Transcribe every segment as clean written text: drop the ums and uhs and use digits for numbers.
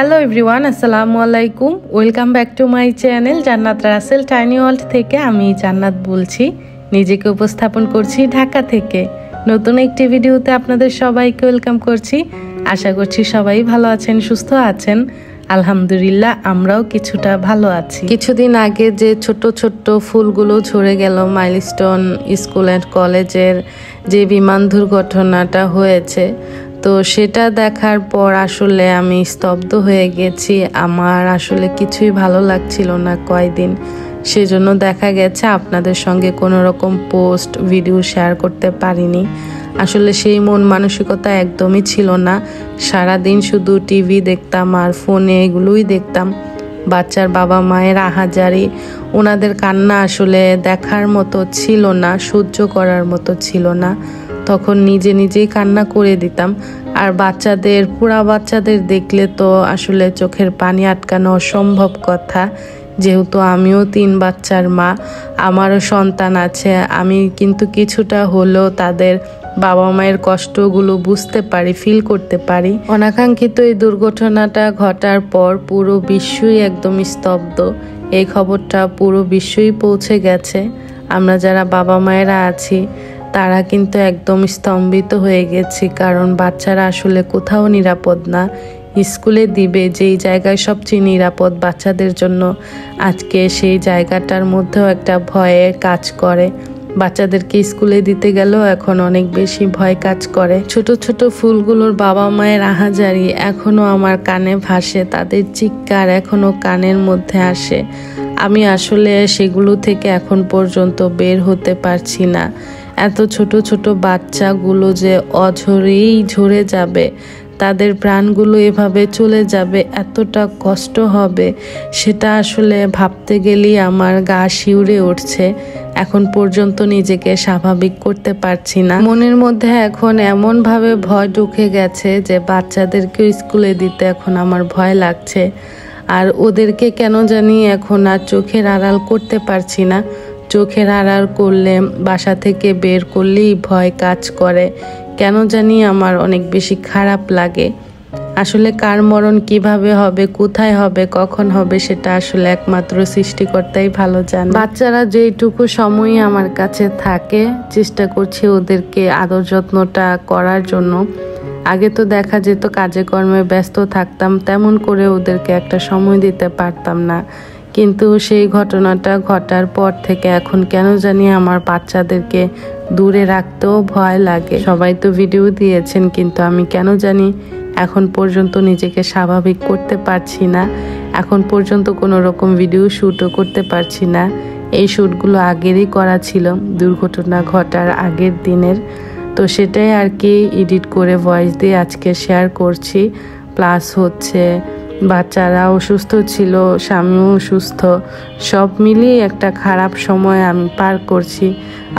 Hello everyone, আসসালামু আলাইকুম। Welcome back to my channel জান্নাত রাসেল টাইনি ওয়ার্ল্ড থেকে। আমি জান্নাত বলছি, নিজেকে উপস্থাপন করছি ঢাকা থেকে। নতুন একটি ভিডিওতে আপনাদের সবাইকে ওয়েলকাম করছি। আশা করছি সবাই ভালো আছেন, সুস্থ আছেন। আলহামদুলিল্লাহ, আমরাও কিছুটা ভালো আছি। কিছুদিন আগে যে ছোট্ট ছোট্ট ফুলগুলো ঝরে গেল মাইলস্টোন স্কুল অ্যান্ড কলেজের যে বিমান দুর্ঘটনাটা হয়েছে, তো সেটা দেখার পর আসলে আমি স্তব্ধ হয়ে গেছি। আমার আসলে কিছুই ভালো লাগছিল না কয়দিন। সেজন্য দেখা গেছে আপনাদের সঙ্গে কোনো রকম পোস্ট ভিডিও শেয়ার করতে পারিনি। আসলে সেই মন মানসিকতা একদমই ছিল না। সারাদিন শুধু টিভি দেখতাম আর ফোনে এগুলোই দেখতাম। বাচ্চার বাবা মায়ের আহাজারি, ওনাদের কান্না আসলে দেখার মতো ছিল না, সহ্য করার মতো ছিল না। তখন নিজে নিজেই কান্না করে দিতাম। আর পুরা বাচ্চাদের দেখলে তো আসলে চোখের পানি আটকানো অসম্ভব কথা। যেহেতু আমিও 3 বাচ্চার মা, আমারও সন্তান আছে, আমি কিন্তু কিছুটা হলেও তাদের বাবা মায়ের কষ্টগুলো বুঝতে পারি, ফিল করতে পারি। অনাকাঙ্ক্ষিত এই দুর্ঘটনাটা ঘটার পর পুরো বিশ্বই একদম স্তব্ধ। এই খবরটা পুরো বিশ্বই পৌঁছে গেছে। আমরা যারা বাবা মায়েরা আছি তারা কিন্তু একদম স্তম্ভিত হয়ে গেছি, কারণ বাচ্চারা আসলে কোথাও নিরাপদ না। স্কুলে দিবে যেই জায়গায় সবচেয়ে নিরাপদ বাচ্চাদের জন্য, আজকে সেই জায়গাটার মধ্যেও একটা ভয়ে কাজ করে। বাচ্চাদেরকে স্কুলে দিতে গেলেও এখন অনেক বেশি ভয় কাজ করে। ছোট ছোট ফুলগুলোর বাবা মায়ের আহাজারি এখনো আমার কানে ভাসে, তাদের চিৎকার এখনো কানের মধ্যে আসে। আমি আসলে সেগুলো থেকে এখন পর্যন্ত বের হতে পারছি না। এত ছোট ছোট বাচ্চাগুলো যে অঝরেই ঝরে যাবে, তাদের প্রাণগুলো এভাবে চলে যাবে, এতটা কষ্ট হবে, সেটা আসলে ভাবতে গেলেই আমার গা শিউরে উঠছে। এখন পর্যন্ত নিজেকে স্বাভাবিক করতে পারছি না। মনের মধ্যে এখন এমনভাবে ভয় ঢুকে গেছে যে বাচ্চাদেরকেও স্কুলে দিতে এখন আমার ভয় লাগছে। আর ওদেরকে কেন জানি এখন আর চোখের আড়াল করতে পারছি না। চোখের আড়াল করলে, বাসা থেকে বের করলেই ভয় কাজ করে। কেন জানি আমার অনেক বেশি খারাপ লাগে। আসলে কার মরণ কিভাবে হবে, কোথায় হবে, কখন হবে, সেটা আসলে একমাত্র সৃষ্টিকর্তাই ভালো জানে। বাচ্চারা যেইটুকু সময় আমার কাছে থাকে, চেষ্টা করছি ওদেরকে আদর যত্নটা করার জন্য। আগে তো দেখা যেত কাজে কর্মে ব্যস্ত থাকতাম, তেমন করে ওদেরকে একটা সময় দিতে পারতাম না। কিন্তু সেই ঘটনাটা ঘটার পর থেকে এখন কেন জানি আমার বাচ্চাদেরকে দূরে রাখতেও ভয় লাগে। সবাই তো ভিডিও দিয়েছেন, কিন্তু আমি কেন জানি এখন পর্যন্ত নিজেকে স্বাভাবিক করতে পারছি না। এখন পর্যন্ত কোনো রকম ভিডিও শ্যুটও করতে পারছি না। এই শ্যুটগুলো আগেরই করা ছিল, দুর্ঘটনা ঘটার আগের দিনের। তো সেটাই আর কি এডিট করে ভয়েস দিয়ে আজকে শেয়ার করছি। প্লাস হচ্ছে বাচ্চারা অসুস্থ ছিল, স্বামীও অসুস্থ, সব মিলিয়ে একটা খারাপ সময় আমি পার করছি।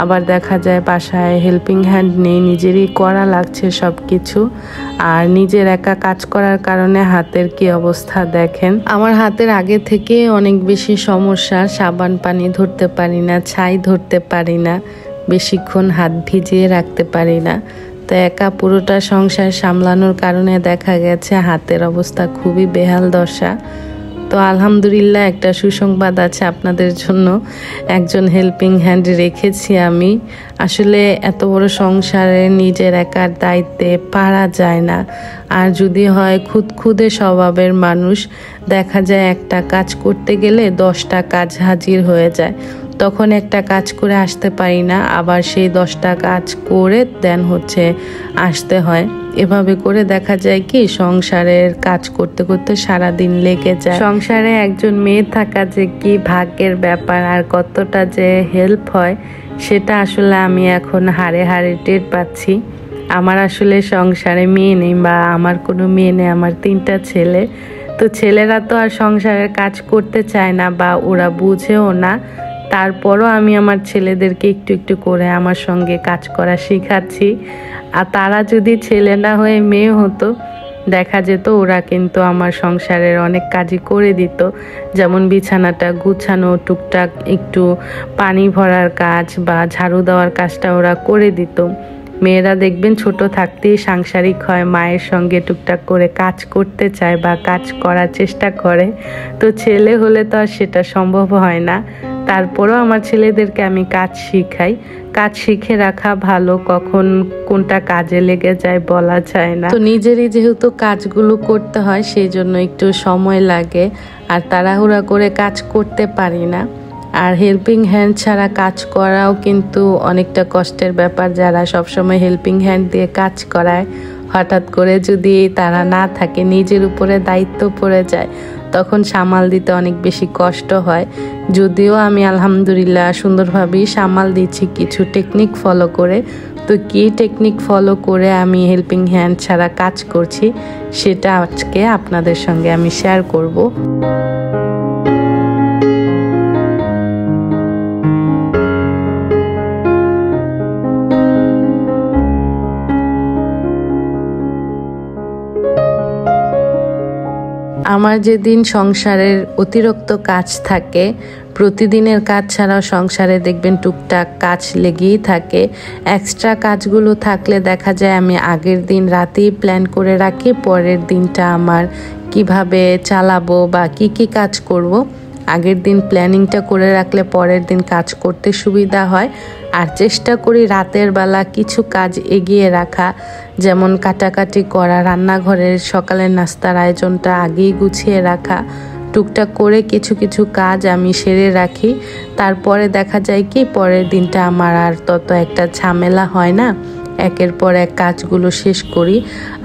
আবার দেখা যায় বাসায় হেল্পিং হ্যান্ড নেই, নিজেরই করা লাগছে সব কিছু। আর নিজের একা কাজ করার কারণে হাতের কি অবস্থা দেখেন। আমার হাতের আগে থেকে অনেক বেশি সমস্যা। সাবান পানি ধরতে পারি না, ছাই ধরতে পারি না, বেশিক্ষণ হাত ভিজিয়ে রাখতে পারি না। তো একা পুরোটা সংসার সামলানোর কারণে দেখা গেছে হাতের অবস্থা খুবই বেহাল দশা। তো আলহামদুলিল্লাহ, একটা সুসংবাদ আছে আপনাদের জন্য, একজন হেল্পিং হ্যান্ড রেখেছি আমি। আসলে এত বড় সংসারে নিজের একার দায়িত্বে পারা যায় না। আর যদি হয় খুদখুদে স্বভাবের মানুষ, দেখা যায় একটা কাজ করতে গেলে 10টা কাজ হাজির হয়ে যায়। তখন একটা কাজ করে আসতে পারি না, আবার সেই 10টা কাজ করে দেন আসতে হয়। এভাবে করে দেখা যায় কি সংসারের কাজ করতে করতে সারাদিন লেগে যায়। সংসারে একজন মেয়ে থাকা যে কি ভাগ্যের ব্যাপার, আর কতটা যে হেল্প হয়, সেটা আসলে আমি এখন হাড়ে হাড়ে টের পাচ্ছি। আমার আসলে সংসারে মেয়ে নেই, বা আমার কোনো মেয়ে নেই, আমার 3টা ছেলে। তো ছেলেরা তো আর সংসারের কাজ করতে চায় না, বা ওরা বুঝেও না। তারপরও আমি আমার ছেলেদেরকে একটু একটু করে আমার সঙ্গে কাজ করা শেখাচ্ছি। আর তারা যদি ছেলে না হয়ে মেয়ে হতো, দেখা যেত ওরা কিন্তু আমার সংসারের অনেক কাজই করে দিত। যেমন বিছানাটা গুছানো, টুকটাক একটু পানি ভরার কাজ বা ঝাড়ু দেওয়ার কাজটা ওরা করে দিত। মেয়েরা দেখবেন ছোট থাকতেই সাংসারিক হয়, মায়ের সঙ্গে টুকটাক করে কাজ করতে চায় বা কাজ করার চেষ্টা করে। তো ছেলে হলে তো আর সেটা সম্ভব হয় না। তারপরেও আমার ছেলেদেরকে আমি কাজ শিখাই। কাজ শিখে রাখা ভালো, কখন কোনটা কাজে লেগে যায় বলা যায় না। তো নিজেরই যেহেতু কাজগুলো করতে হয় সেই জন্য একটু সময় লাগে, আর তাড়াহুড়া করে কাজ করতে পারি না। আর হেল্পিং হ্যান্ড ছাড়া কাজ করাও কিন্তু অনেকটা কষ্টের ব্যাপার। যারা সবসময় হেল্পিং হ্যান্ড দিয়ে কাজ করায়, হঠাৎ করে যদি তারা না থাকে, নিজের উপরে দায়িত্ব পড়ে যায়, তখন সামাল দিতে অনেক বেশি কষ্ট হয়। যদিও আমি আলহামদুলিল্লাহ সুন্দরভাবেই সামাল দিচ্ছি কিছু টেকনিক ফলো করে। তো কী টেকনিক ফলো করে আমি হেল্পিং হ্যান্ড ছাড়া কাজ করছি সেটা আজকে আপনাদের সঙ্গে আমি শেয়ার করব। আমার যেদিন সংসারের অতিরিক্ত কাজ থাকে, প্রতিদিনের কাজ ছাড়াও সংসারে দেখবেন টুকটাক কাজ লেগেই থাকে। এক্সট্রা কাজগুলো থাকলে দেখা যায় আমি আগের দিন রাতেই প্ল্যান করে রাখি পরের দিনটা আমার কিভাবে চালাবো বা কি কাজ করব। আগের দিন প্ল্যানিংটা করে রাখলে পরের দিন কাজ করতে সুবিধা হয়। আর চেষ্টা করি রাতের বেলা কিছু কাজ এগিয়ে রাখা, যেমন কাটাকাটি করা, রান্নাঘরের সকালের নাস্তার আয়োজনটা আগেই গুছিয়ে রাখা। টুকটাক করে কিছু কাজ আমি সেরে রাখি। তারপরে দেখা যায় কি পরের দিনটা আমার আর তত একটা ঝামেলা হয় না, একের পর এক কাজগুলো শেষ করি।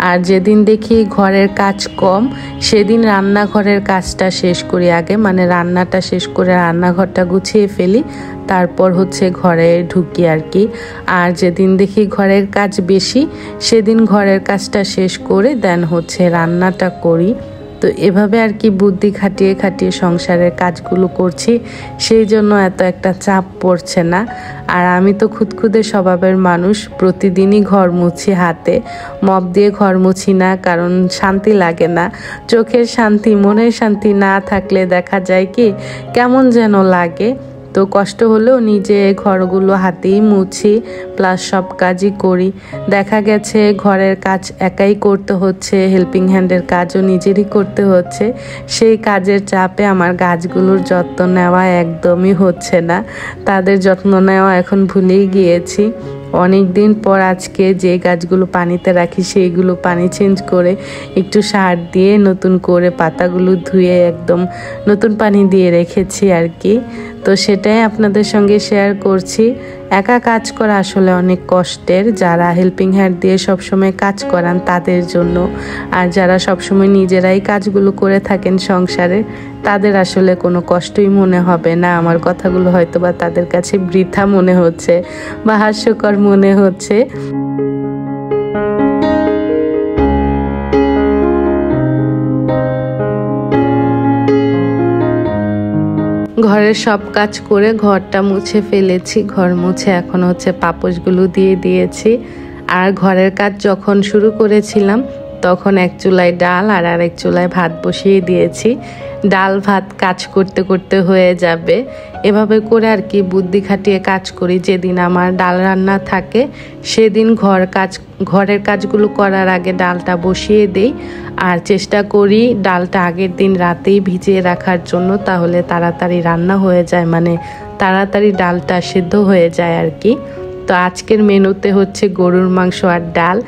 আর যেদিন দেখি ঘরের কাজ কম সেদিন রান্নাঘরের কাজটা শেষ করি আগে, মানে রান্নাটা শেষ করে রান্নাঘরটা গুছিয়ে ফেলি, তারপর হচ্ছে ঘরে ঢুকি আর কি। আর যেদিন দেখি ঘরের কাজ বেশি সেদিন ঘরের কাজটা শেষ করে দেন হচ্ছে রান্নাটা করি। তো এভাবে আর কি বুদ্ধি খাটিয়ে সংসারের কাজগুলো করছি, সেই জন্য এত একটা চাপ পড়ছে না। আর আমি তো খুদখুদে স্বভাবের মানুষ, প্রতিদিনই ঘর মুছি হাতে, মপ দিয়ে ঘর মুছি না, কারণ শান্তি লাগে না। চোখের শান্তি মনের শান্তি না থাকলে দেখা যায় কি কেমন যেন লাগে। তো কষ্ট হলেও নিজে ঘরগুলো হাতেই মুছি, প্লাস সব কাজই করি। দেখা গেছে ঘরের কাজ একাই করতে হচ্ছে, হেল্পিং হ্যান্ডের কাজও নিজেরই করতে হচ্ছে। সেই কাজের চাপে আমার গাছগুলোর যত্ন নেওয়া একদমই হচ্ছে না, তাদের যত্ন নেওয়া এখন ভুলেই গিয়েছি। অনেক দিন পর আজকে যে গাছগুলো পানিতে রাখি সেইগুলো পানি চেঞ্জ করে একটু সার দিয়ে নতুন করে পাতাগুলো ধুয়ে একদম নতুন পানি দিয়ে রেখেছি আর কি। তো সেটাই আপনাদের সঙ্গে শেয়ার করছি। একা কাজ করা আসলে অনেক কষ্টের, যারা হেল্পিং হ্যান্ড দিয়ে সবসময় কাজ করান তাদের জন্য। আর যারা সবসময় নিজেরাই কাজগুলো করে থাকেন সংসারে, তাদের আসলে কোনো কষ্টই মনে হবে না। আমার কথাগুলো হয়তো বা তাদের কাছে বৃথা মনে হচ্ছে বা হাস্যকর মনে হচ্ছে। ঘরের সব কাজ করে ঘরটা মুছে ফেলেছি, ঘর মুছে এখন হচ্ছে পাপোশগুলো দিয়ে দিয়েছি। আর ঘরের কাজ যখন শুরু করেছিলাম তখন এক চুলায় ডাল আর আরেক চুলায় ভাত বসিয়ে দিয়েছি। ডাল ভাত কাজ করতে করতে হয়ে যাবে, এভাবে করে আর কি বুদ্ধি খাটিয়ে কাজ করি। যেদিন আমার ডাল রান্না থাকে সেদিন ঘরের কাজগুলো করার আগে ডালটা বসিয়ে দেই। আর চেষ্টা করি ডালটা আগের দিন রাতেই ভিজিয়ে রাখার জন্য, তাহলে তাড়াতাড়ি রান্না হয়ে যায়, মানে তাড়াতাড়ি ডালটা সিদ্ধ হয়ে যায় আর কি। তো আজকের মেনুতে হচ্ছে গরুর মাংস আর ডাল।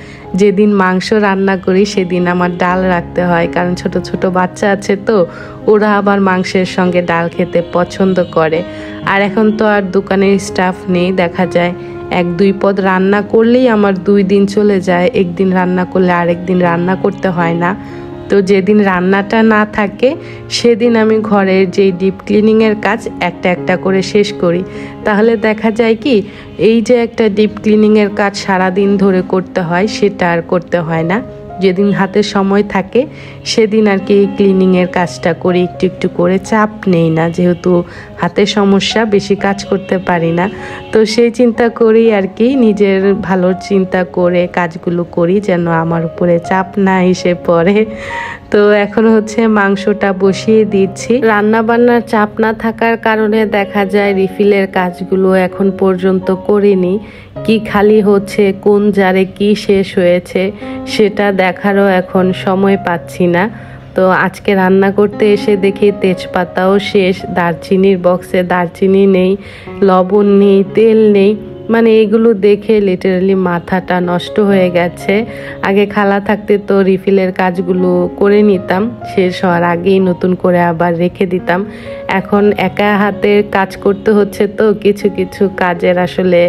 যেদিন মাংস রান্না করি সেদিন আমার ডাল রাখতে হয়, কারণ ছোট ছোট বাচ্চা আছে তো ওরা আবার মাংসের সঙ্গে ডাল খেতে পছন্দ করে। আর এখন তো আর দোকানের স্টাফ নেই, দেখা যায় 1-2 পদ রান্না করলেই আমার 2 দিন চলে যায়। একদিন রান্না করলে আরেক দিন রান্না করতে হয় না। তো যেদিন রান্নাটা না থাকে সেদিন আমি ঘরের যেই ডিপ ক্লিনিংয়ের কাজ একটা করে শেষ করি। তাহলে দেখা যায় কি এই যে একটা ডিপ ক্লিনিংয়ের কাজ সারাদিন ধরে করতে হয় সেটা আর করতে হয় না। যেদিন হাতে সময় থাকে সেদিন আর কি ক্লিনিংয়ের কাজটা করি, একটু করে চাপ নেই না, যেহেতু হাতের সমস্যা, বেশি কাজ করতে পারি না। তো সেই চিন্তা করি আর কি, নিজের ভালোর চিন্তা করে কাজগুলো করি যেন আমার উপরে চাপ না এসে পড়ে। তো এখন হচ্ছে মাংসটা বসিয়ে দিচ্ছি। রান্না বান্নার চাপ না থাকার কারণে দেখা যায় রিফিলের কাজগুলো এখন পর্যন্ত করিনি। কি খালি হচ্ছে, কোন জারে কি শেষ হয়েছে সেটা দেখারও এখন সময় পাচ্ছি না। তো আজকে রান্না করতে এসে দেখি তেজপাতাও শেষ, দারচিনির বক্সে দারচিনি নেই, লবণ নেই, তেল নেই। মানে এগুলো দেখে লিটারালি মাথাটা নষ্ট হয়ে গেছে। আগে খালা থাকতে তো রিফিলের কাজগুলো করে নিতাম, শেষ হওয়ার আগেই নতুন করে আবার রেখে দিতাম। এখন একা হাতে কাজ করতে হচ্ছে, তো কিছু কিছু কাজের আসলে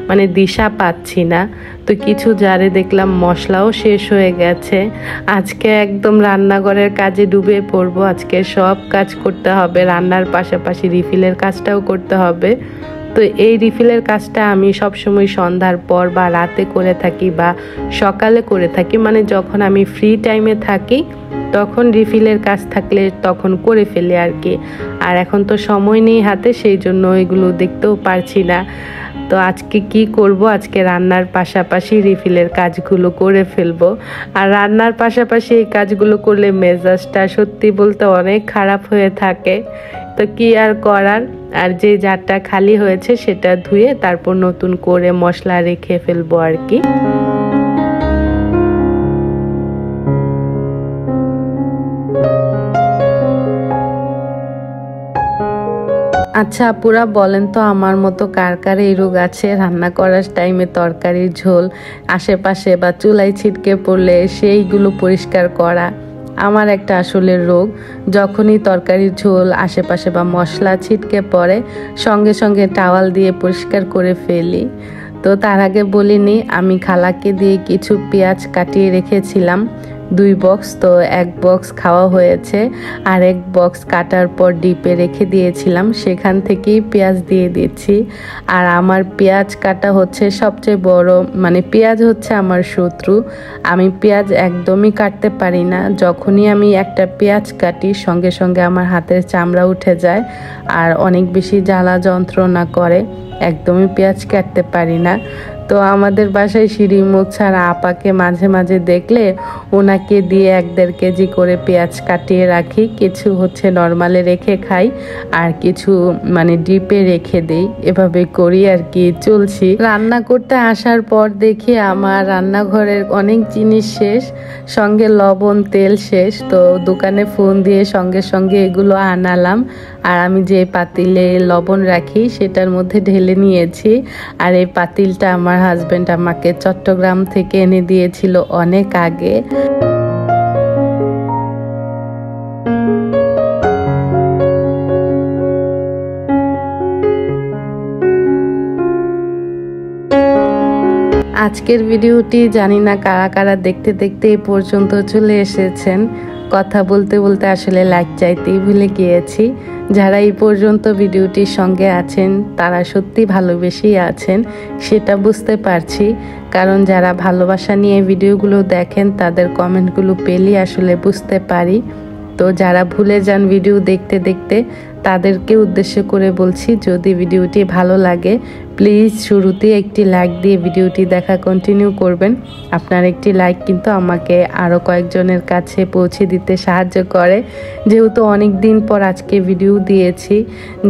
মানে দিশা পাচ্ছি না। তো কিছু জারে দেখলাম মশলাও শেষ হয়ে গেছে। আজকে একদম রান্নাঘরের কাজে ডুবে পড়বো। আজকে সব কাজ করতে হবে, রান্নার পাশাপাশি রিফিলের কাজটাও করতে হবে। তো এই রিফিলের কাজটা আমি সবসময় সন্ধ্যার পর বা রাতে করে থাকি বা সকালে করে থাকি, মানে যখন আমি ফ্রি টাইমে থাকি তখন রিফিলের কাজ থাকলে তখন করে ফেলি আর কি। আর এখন তো সময় নেই হাতে, সেই জন্য এগুলো দেখতেও পারছি না। তো আজকে কি করব, আজকে রান্নার পাশাপাশি রিফিলের কাজগুলো করে ফেলবো। আর রান্নার পাশাপাশি এই কাজগুলো করলে মেজাজটা সত্যি বলতে অনেক খারাপ হয়ে থাকে। তো কি আর করার, আর যে জারটা খালি হয়েছে সেটা ধুয়ে তারপর নতুন করে মশলা রেখে ফেলবো আর কি। আচ্ছা আপুরা, বলেন তো আমার মতো কার কার এই রোগ আছে, রান্না করার টাইমে তরকারির ঝোল আশেপাশে বা চুলায় ছিটকে পড়লে সেইগুলো পরিষ্কার করা? আমার একটা আসলে রোগ, যখনই তরকারির ঝোল আশেপাশে বা মশলা ছিটকে পড়ে সঙ্গে সঙ্গে টাওয়াল দিয়ে পরিষ্কার করে ফেলি। তো তার আগে বলিনি, আমি খালাকে দিয়ে কিছু পেঁয়াজ কাটিয়ে রেখেছিলাম 2 বক্স। তো 1 বক্স খাওয়া হয়েছে, আর 1 বক্স কাটার পর ডিপে রেখে দিয়েছিলাম, সেখান থেকেই পেঁয়াজ দিয়ে দিচ্ছি। আর আমার পেঁয়াজ কাটা হচ্ছে সবচেয়ে বড়, মানে পেঁয়াজ হচ্ছে আমার শত্রু। আমি পেঁয়াজ একদমই কাটতে পারি না। যখনই আমি একটা পেঁয়াজ কাটি সঙ্গে সঙ্গে আমার হাতের চামড়া উঠে যায় আর অনেক বেশি জ্বালা যন্ত্রণা করে, একদমই পেঁয়াজ কাটতে পারি না। তো আমাদের বাসায় সিঁড়ি মুখ ছাড়া আপাকে মাঝে মাঝে দেখলে ওনাকে দিয়ে 1-1.5 কেজি করে পেঁয়াজ কাটিয়ে রাখি। কিছু হচ্ছে নর্মালে রেখে খাই আর কিছু মানে ডিপে রেখে দেই, এভাবে করি আর কি চলছি। রান্না করতে আসার পর দেখি আমার রান্নাঘরের অনেক জিনিস শেষ, সঙ্গে লবণ তেল শেষ। তো দোকানে ফোন দিয়ে সঙ্গে সঙ্গে এগুলো আনালাম। আর আমি যে পাতিলে লবণ রাখি সেটার মধ্যে ঢেলে নিয়েছি। আর এই পাতিলটা আমার হাজবেন্ড আমাকে চট্টগ্রাম থেকে এনে দিয়েছিল অনেক আগে। আজকের ভিডিওটি জানি না কারা কারা দেখতে দেখতে এই পর্যন্ত চলে এসেছেন। কথা বলতে বলতে আসলে লাইক চাইতেই ভুলে গিয়েছি। যারা এই পর্যন্ত ভিডিওটির সঙ্গে আছেন তারা সত্যি ভালোবেসেই আছেন, সেটা বুঝতে পারছি। কারণ যারা ভালোবাসা নিয়ে ভিডিওগুলো দেখেন তাদের কমেন্টগুলো পেলেই আসলে বুঝতে পারি। তো যারা ভুলে যান ভিডিও দেখতে দেখতে তাদেরকে উদ্দেশ্য করে বলছি, যদি ভিডিওটি ভালো লাগে প্লিজ শুরুতে একটি লাইক দিয়ে ভিডিওটি দেখা কন্টিনিউ করবেন। আপনার একটি লাইক কিন্তু আমাকে আরও কয়েকজনের কাছে পৌঁছে দিতে সাহায্য করে। যেহেতু অনেক দিন পর আজকে ভিডিও দিয়েছি,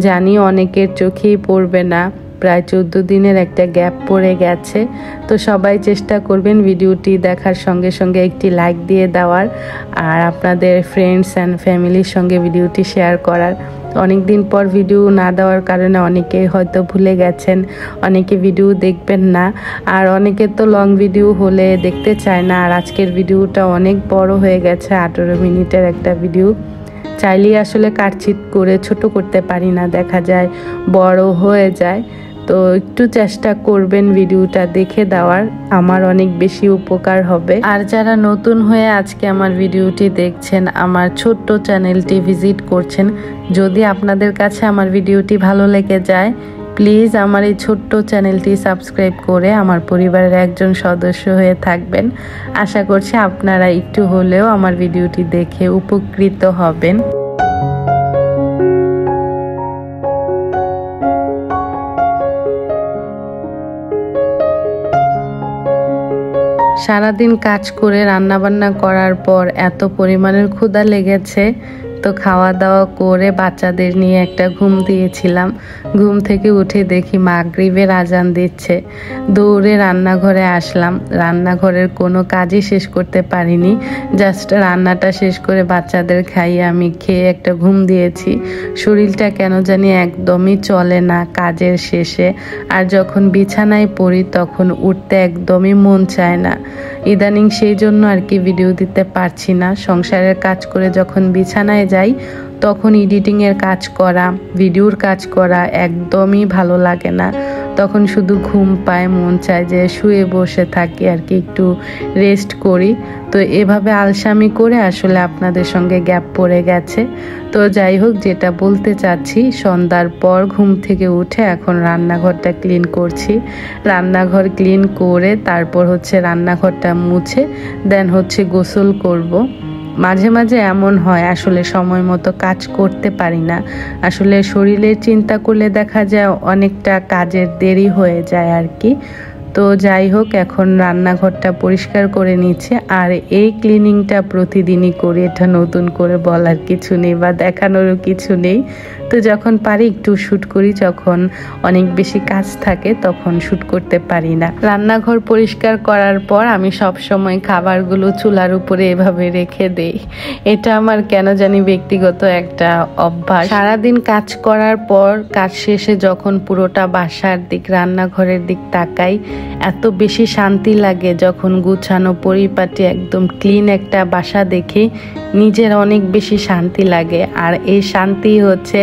জানি অনেকের চোখেই পড়বে না, প্রায় 14 দিনের একটা গ্যাপ পড়ে গেছে। তো সবাই চেষ্টা করবেন ভিডিওটি দেখার সঙ্গে সঙ্গে একটি লাইক দিয়ে দেওয়ার, আর আপনাদের ফ্রেন্ডস অ্যান্ড ফ্যামিলির সঙ্গে ভিডিওটি শেয়ার করার। অনেক দিন পর ভিডিও না দেওয়ার কারণে অনেকে হয়তো ভুলে গেছেন, অনেকে ভিডিও দেখবেন না, আর অনেকে তো লং ভিডিও হলে দেখতে চায় না। আর আজকের ভিডিওটা অনেক বড় হয়ে গেছে, 18 মিনিটের একটা ভিডিও। চাইলেই আসলে কাটছিট করে ছোট করতে পারি না, দেখা যায় বড় হয়ে যায়। তো একটু চেষ্টা করবেন ভিডিওটা দেখে দেওয়ার, আমার অনেক বেশি উপকার হবে। আর যারা নতুন হয়ে আজকে আমার ভিডিওটি দেখছেন, আমার ছোট্ট চ্যানেলটি ভিজিট করছেন, যদি আপনাদের কাছে আমার ভিডিওটি ভালো লেগে যায় প্লিজ আমার এই ছোট্ট চ্যানেলটি সাবস্ক্রাইব করে আমার পরিবারের একজন সদস্য হয়ে থাকবেন। আশা করছি আপনারা একটু হলেও আমার ভিডিওটি দেখে উপকৃত হবেন। সারাদিন কাজ করে রান্নাবান্না করার পর এত পরিমাণের ক্ষুধা লেগেছে, তো খাওয়া দাওয়া করে বাচ্চাদের নিয়ে একটা ঘুম দিয়েছিলাম। ঘুম থেকে উঠে দেখি মাগরিবের আজান দিচ্ছে। দৌড়ে রান্নাঘরে আসলাম। রান্নাঘরের কোনো কাজই শেষ করতে পারিনি, জাস্ট রান্নাটা শেষ করে বাচ্চাদের খাইয়ে আমি খেয়ে একটা ঘুম দিয়েছি। শরীরটা কেন জানি একদমই চলে না কাজের শেষে, আর যখন বিছানায় পড়ি তখন উঠতে একদমই মন চায় না। ইদানিং সেই জন্য আর কি ভিডিও দিতে পারছি না। সংসারের কাজ করে যখন বিছানায় যাই তখন এডিটিংয়ের কাজ করা, ভিডিওর কাজ করা একদমই ভালো লাগে না। তখন শুধু ঘুম পায়, মন চায় যে শুয়ে বসে থাকি আর কি, একটু রেস্ট করি। তো এভাবে আলসামি করে আসলে আপনাদের সঙ্গে গ্যাপ পড়ে গেছে। তো যাই হোক, যেটা বলতে চাচ্ছি, সন্ধ্যার পর ঘুম থেকে উঠে এখন রান্নাঘরটা ক্লিন করছি। রান্নাঘর ক্লিন করে তারপর হচ্ছে রান্নাঘরটা মুছে দেন হচ্ছে গোসল করব। মাঝে মাঝে এমন হয় আসলে সময় মতো কাজ করতে পারি না। আসলে শরীরের চিন্তা করলে দেখা যায় অনেকটা কাজের দেরি হয়ে যায় আর কি। তো যাই হোক, এখন রান্নাঘরটা পরিষ্কার করে নিচ্ছে। আর এই ক্লিনিংটা প্রতিদিনই করি, এটা নতুন করে বলার কিছু নেই বা দেখানোরও কিছু নেই। তো যখন পারি একটু শ্যুট করি, যখন অনেক বেশি কাজ থাকে তখন শ্যুট করতে পারি না। রান্নাঘর পরিষ্কার করার পর আমি সব সময় খাবারগুলো চুলার উপরে এভাবে রেখে দেই। এটা আমার কেন জানি ব্যক্তিগত একটা অভ্যাস। সারাদিন কাজ করার পর কাজ শেষে যখন পুরোটা বাসার দিক, রান্নাঘরের দিক তাকাই, এত বেশি শান্তি লাগে যখন গুছানো পরিপাটি একদম ক্লিন একটা বাসা দেখি, নিজের অনেক বেশি শান্তি লাগে। আর এই শান্তি হচ্ছে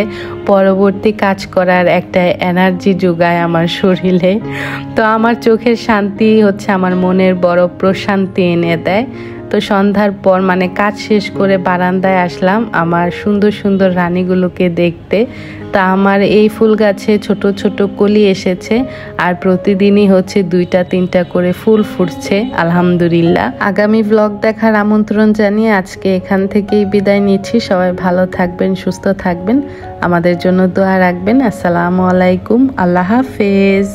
পরবর্তী কাজ করার একটা এনার্জি যোগায় আমার শরীরে। তো আমার চোখের শান্তি হচ্ছে আমার মনের বড় প্রশান্তি এনে দেয়। তো সন্ধ্যার পর মানে কাজ শেষ করে বারান্দায় আসলাম আমার সুন্দর সুন্দর রানীগুলোকে দেখতে। তা আমার এই ফুল গাছে ছোট ছোট কলি এসেছে, আর প্রতিদিনই হচ্ছে 2-3টা করে ফুল ফুটছে আলহামদুলিল্লাহ। আগামী ব্লগ দেখার আমন্ত্রণ জানিয়ে আজকে এখান থেকেই বিদায় নিচ্ছি। সবাই ভালো থাকবেন, সুস্থ থাকবেন, আমাদের জন্য দোয়া রাখবেন। আসসালামু আলাইকুম, আল্লাহ হাফেজ।